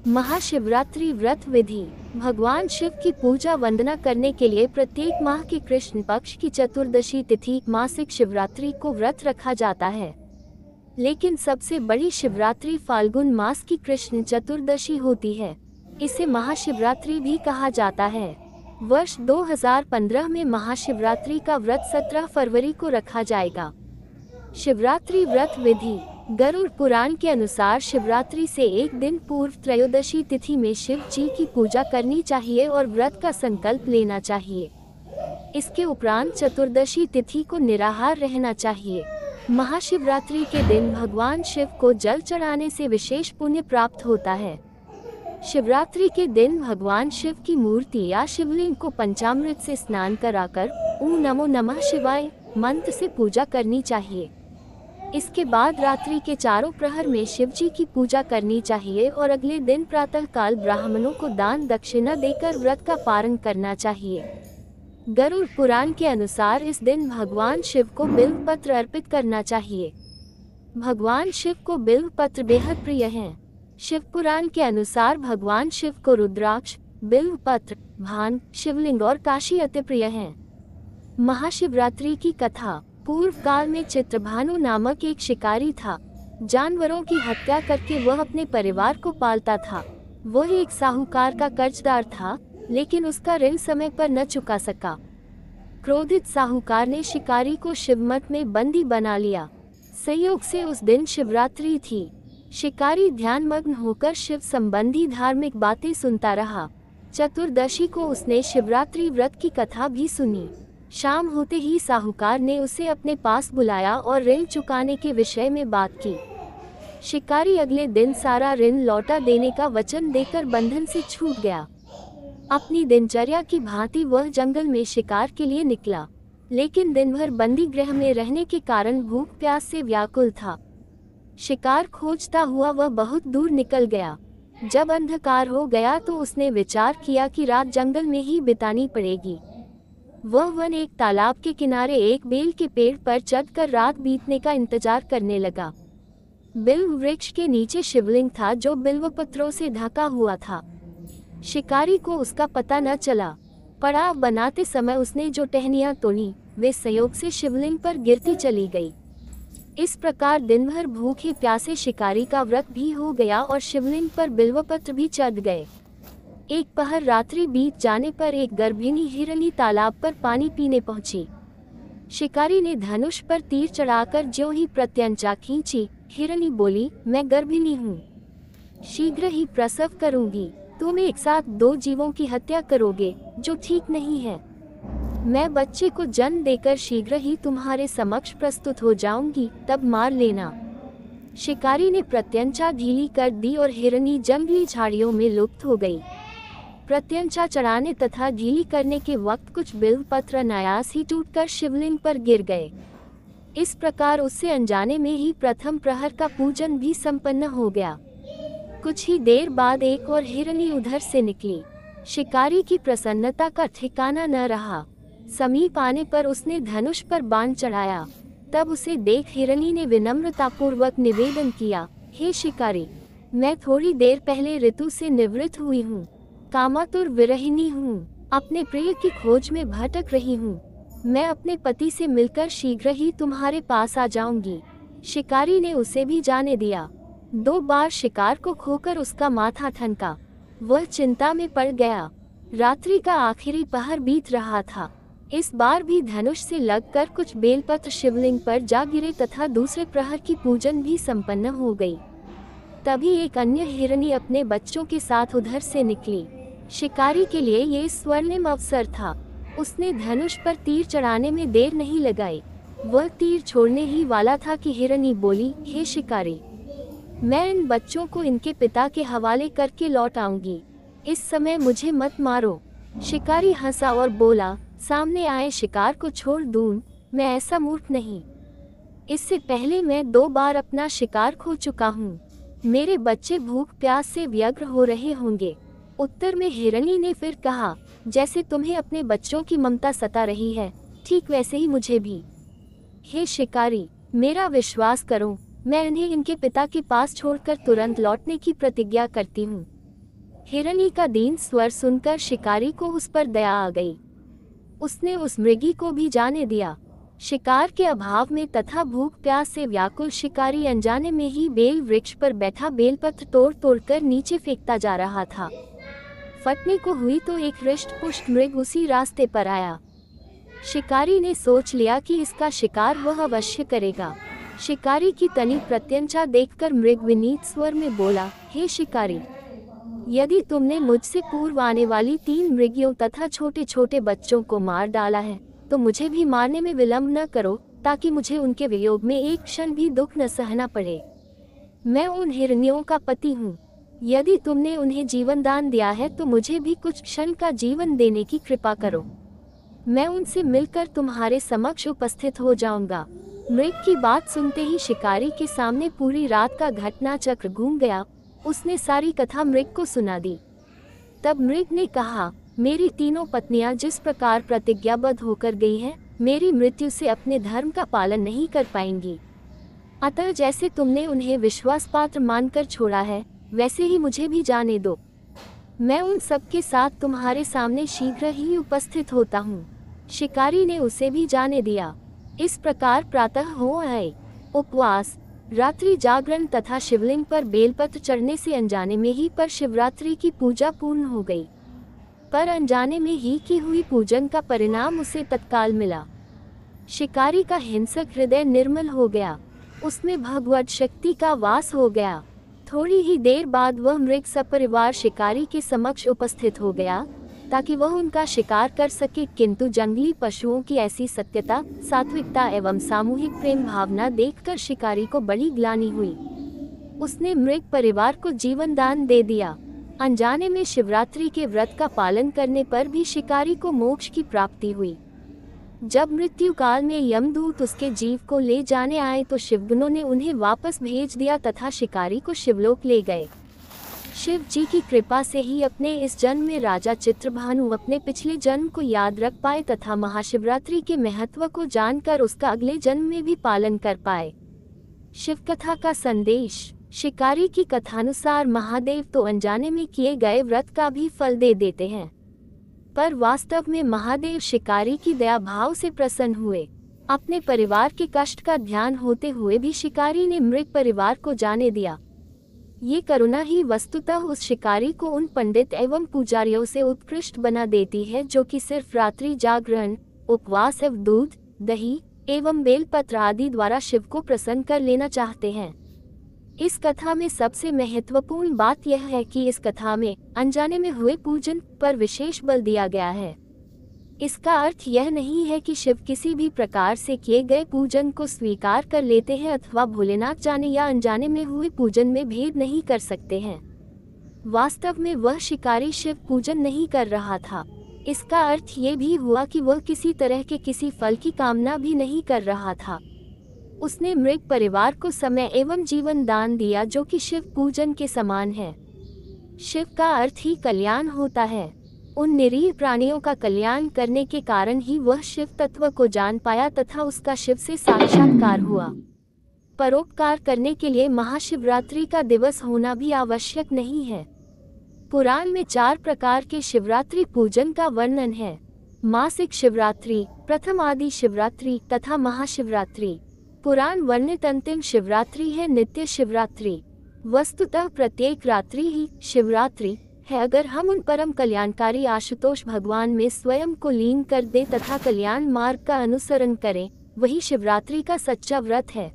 महाशिवरात्रि व्रत विधि। भगवान शिव की पूजा वंदना करने के लिए प्रत्येक माह की कृष्ण पक्ष की चतुर्दशी तिथि मासिक शिवरात्रि को व्रत रखा जाता है। लेकिन सबसे बड़ी शिवरात्रि फाल्गुन मास की कृष्ण चतुर्दशी होती है। इसे महाशिवरात्रि भी कहा जाता है। वर्ष 2015 में महाशिवरात्रि का व्रत 17 फरवरी को रखा जाएगा। शिवरात्रि व्रत विधि। गरुड़ पुराण के अनुसार शिवरात्रि से एक दिन पूर्व त्रयोदशी तिथि में शिव जी की पूजा करनी चाहिए और व्रत का संकल्प लेना चाहिए। इसके उपरांत चतुर्दशी तिथि को निराहार रहना चाहिए। महाशिवरात्रि के दिन भगवान शिव को जल चढ़ाने से विशेष पुण्य प्राप्त होता है। शिवरात्रि के दिन भगवान शिव की मूर्ति या शिवलिंग को पंचामृत से स्नान कराकर ओम नमो नमः शिवाय मंत्र से पूजा करनी चाहिए। इसके बाद रात्रि के चारों प्रहर में शिव जी की पूजा करनी चाहिए और अगले दिन प्रातः काल ब्राह्मणों को दान दक्षिणा देकर व्रत का पारण करना चाहिए। गरुड़ पुराण के अनुसार इस दिन भगवान शिव को बिल्व पत्र अर्पित करना चाहिए। भगवान शिव को बिल्व पत्र बेहद प्रिय हैं। शिव पुराण के अनुसार भगवान शिव को रुद्राक्ष, बिल्व पत्र, भान, शिवलिंग और काशी अति प्रिय हैं। महाशिवरात्रि की कथा। पूर्व काल में चित्रभानु नामक एक शिकारी था। जानवरों की हत्या करके वह अपने परिवार को पालता था। वह एक साहूकार का कर्जदार था, लेकिन उसका ऋण समय पर न चुका सका। क्रोधित साहूकार ने शिकारी को शिवमठ में बंदी बना लिया। संयोग से उस दिन शिवरात्रि थी। शिकारी ध्यानमग्न होकर शिव संबंधी धार्मिक बातें सुनता रहा। चतुर्दशी को उसने शिवरात्रि व्रत की कथा भी सुनी। शाम होते ही साहूकार ने उसे अपने पास बुलाया और ऋण चुकाने के विषय में बात की। शिकारी अगले दिन सारा ऋण लौटा देने का वचन देकर बंधन से छूट गया। अपनी दिनचर्या की भांति वह जंगल में शिकार के लिए निकला, लेकिन दिन भर बंदी गृह में रहने के कारण भूख प्यास से व्याकुल था। शिकार खोजता हुआ वह बहुत दूर निकल गया। जब अंधकार हो गया तो उसने विचार किया कि रात जंगल में ही बितानी पड़ेगी। वह वन एक तालाब के किनारे एक बेल के पेड़ पर चढ़कर रात बीतने का इंतजार करने लगा। बिल्व वृक्ष के नीचे शिवलिंग था जो बिल्व पत्रों से ढका हुआ था। शिकारी को उसका पता न चला। पड़ाव बनाते समय उसने जो टहनियां तोड़ी वे संयोग से शिवलिंग पर गिरती चली गई। इस प्रकार दिन भर भूखे प्यासे शिकारी का व्रत भी हो गया और शिवलिंग पर बिल्वपत्र भी चढ़ गए। एक पहर रात्रि बीत जाने पर एक गर्भिणी हिरनी तालाब पर पानी पीने पहुंची। शिकारी ने धनुष पर तीर चढ़ाकर ज्यों ही प्रत्यंचा खींची, हिरनी बोली, मैं गर्भिणी हूँ, शीघ्र ही प्रसव करूंगी। तुम एक साथ 2 जीवों की हत्या करोगे, जो ठीक नहीं है। मैं बच्चे को जन्म देकर शीघ्र ही तुम्हारे समक्ष प्रस्तुत हो जाऊंगी, तब मार लेना। शिकारी ने प्रत्यंचा ढीली कर दी और हिरनी जंगली झाड़ियों में लुप्त हो गई। प्रत्यंचा चढ़ाने तथा ढीली करने के वक्त कुछ बिल्व पत्र अनायास ही टूटकर शिवलिंग पर गिर गए। इस प्रकार उससे अनजाने में ही प्रथम प्रहर का पूजन भी संपन्न हो गया। कुछ ही देर बाद एक और हिरनी उधर से निकली। शिकारी की प्रसन्नता का ठिकाना न रहा। समीप आने पर उसने धनुष पर बाण चढ़ाया। तब उसे देख हिरनी ने विनम्रतापूर्वक निवेदन किया, हे शिकारी, मैं थोड़ी देर पहले ऋतु से निवृत्त हुई हूँ, कामातुर विरहिणी हूँ, अपने प्रिय की खोज में भटक रही हूँ। मैं अपने पति से मिलकर शीघ्र ही तुम्हारे पास आ जाऊंगी। शिकारी ने उसे भी जाने दिया। 2 बार शिकार को खोकर उसका माथा ठनका। वह चिंता में पड़ गया। रात्रि का आखिरी पहर बीत रहा था। इस बार भी धनुष से लगकर कुछ बेलपत्र शिवलिंग पर जा गिरे तथा दूसरे प्रहर की पूजन भी संपन्न हो गई। तभी एक अन्य हिरनी अपने बच्चों के साथ उधर से निकली। शिकारी के लिए ये स्वर्णिम अवसर था। उसने धनुष पर तीर चढ़ाने में देर नहीं लगाई। वह तीर छोड़ने ही वाला था कि हिरनी बोली, हे शिकारी, मैं इन बच्चों को इनके पिता के हवाले करके लौट आऊंगी। इस समय मुझे मत मारो। शिकारी हंसा और बोला, सामने आए शिकार को छोड़ दूं, मैं ऐसा मूर्ख नहीं। इससे पहले मैं 2 बार अपना शिकार खो चुका हूँ। मेरे बच्चे भूख प्यास से व्यग्र हो रहे होंगे। उत्तर में हिरनी ने फिर कहा, जैसे तुम्हें अपने बच्चों की ममता सता रही है, ठीक वैसे ही मुझे भी। हे शिकारी, मेरा विश्वास करो, मैं इन्हें इनके पिता के पास छोड़कर तुरंत लौटने की प्रतिज्ञा करती हूँ। हिरणी का दीन स्वर सुनकर शिकारी को उस पर दया आ गई। उसने उस मृगी को भी जाने दिया। शिकार के अभाव में तथा भूख प्यास से व्याकुल शिकारी अनजाने में ही बेल वृक्ष पर बैठा बेलपत्र तोड़ तोड़कर नीचे फेंकता जा रहा था। फटने को हुई तो एक हृष्ट पुष्ट मृग उसी रास्ते पर आया। शिकारी ने सोच लिया कि इसका शिकार वह अवश्य करेगा। शिकारी की तनी प्रत्यंचा देखकर मृग विनीत स्वर में बोला, हे शिकारी, यदि तुमने मुझसे पूर्व आने वाली 3 मृगियों तथा छोटे छोटे बच्चों को मार डाला है तो मुझे भी मारने में विलंब न करो, ताकि मुझे उनके वियोग में एक क्षण भी दुख न सहना पड़े। मैं उन हिरनियों का पति हूँ। यदि तुमने उन्हें जीवन दान दिया है तो मुझे भी कुछ क्षण का जीवन देने की कृपा करो। मैं उनसे मिलकर तुम्हारे समक्ष उपस्थित हो जाऊंगा। मृग की बात सुनते ही शिकारी के सामने पूरी रात का घटना चक्र घूम गया। उसने सारी कथा मृग को सुना दी। तब मृग ने कहा, मेरी तीनों पत्नियां जिस प्रकार प्रतिज्ञाबद्ध होकर गई हैं, मेरी मृत्यु से अपने धर्म का पालन नहीं कर पाएंगी। अतः जैसे तुमने उन्हें विश्वास पात्र मानकर छोड़ा है, वैसे ही मुझे भी जाने दो। मैं उन सबके साथ तुम्हारे सामने शीघ्र ही उपस्थित होता हूँ। शिकारी ने उसे भी जाने दिया। इस प्रकार प्रातः हो आए। उपवास, रात्रि जागरण तथा शिवलिंग पर बेलपत्र चढ़ने से अनजाने में ही पर शिवरात्रि की पूजा पूर्ण हो गई। पर अनजाने में ही की हुई पूजन का परिणाम उसे तत्काल मिला। शिकारी का हिंसक हृदय निर्मल हो गया। उसमें भगवत शक्ति का वास हो गया। थोड़ी ही देर बाद वह मृग सपरिवार शिकारी के समक्ष उपस्थित हो गया ताकि वह उनका शिकार कर सके, किंतु जंगली पशुओं की ऐसी सत्यता, सात्विकता एवं सामूहिक प्रेम भावना देखकर शिकारी को बड़ी ग्लानि हुई। उसने मृग परिवार को जीवन दान दे दिया। अनजाने में शिवरात्रि के व्रत का पालन करने पर भी शिकारी को मोक्ष की प्राप्ति हुई। जब मृत्यु काल में यमदूत उसके जीव को ले जाने आए तो शिवगुणों ने उन्हें वापस भेज दिया तथा शिकारी को शिवलोक ले गए। शिव जी की कृपा से ही अपने इस जन्म में राजा चित्रभानु अपने पिछले जन्म को याद रख पाए तथा महाशिवरात्रि के महत्व को जानकर उसका अगले जन्म में भी पालन कर पाए। शिव कथा का संदेश। शिकारी की कथानुसार महादेव तो अनजाने में किए गए व्रत का भी फल दे देते हैं, पर वास्तव में महादेव शिकारी की दया भाव से प्रसन्न हुए। अपने परिवार के कष्ट का ध्यान होते हुए भी शिकारी ने मृग परिवार को जाने दिया। ये करुणा ही वस्तुतः उस शिकारी को उन पंडित एवं पुजारियों से उत्कृष्ट बना देती है जो कि सिर्फ रात्रि जागरण, उपवास एवं दूध, दही एवं बेलपत्र आदि द्वारा शिव को प्रसन्न कर लेना चाहते हैं। इस कथा में सबसे महत्वपूर्ण बात यह है कि इस कथा में अनजाने में हुए पूजन पर विशेष बल दिया गया है। इसका अर्थ यह नहीं है कि शिव किसी भी प्रकार से किए गए पूजन को स्वीकार कर लेते हैं अथवा भोलेनाथ जाने या अनजाने में हुए पूजन में भेद नहीं कर सकते हैं। वास्तव में वह शिकारी शिव पूजन नहीं कर रहा था। इसका अर्थ ये भी हुआ कि वह किसी तरह के किसी फल की कामना भी नहीं कर रहा था। उसने मृग परिवार को समय एवं जीवन दान दिया जो कि शिव पूजन के समान है। शिव का अर्थ ही कल्याण होता है। उन निरीह प्राणियों का कल्याण करने के कारण ही वह शिव तत्व को जान पाया तथा उसका शिव से साक्षात्कार हुआ। परोपकार करने के लिए महाशिवरात्रि का दिवस होना भी आवश्यक नहीं है। पुराण में 4 प्रकार के शिवरात्रि पूजन का वर्णन है। मासिक शिवरात्रि, प्रथम आदि शिवरात्रि तथा महाशिवरात्रि। पुराण वर्णित अंतिम शिवरात्रि है नित्य शिवरात्रि। वस्तुतः प्रत्येक रात्रि ही शिवरात्रि है अगर हम उन परम कल्याणकारी आशुतोष भगवान में स्वयं को लीन कर दें तथा कल्याण मार्ग का अनुसरण करें। वही शिवरात्रि का सच्चा व्रत है।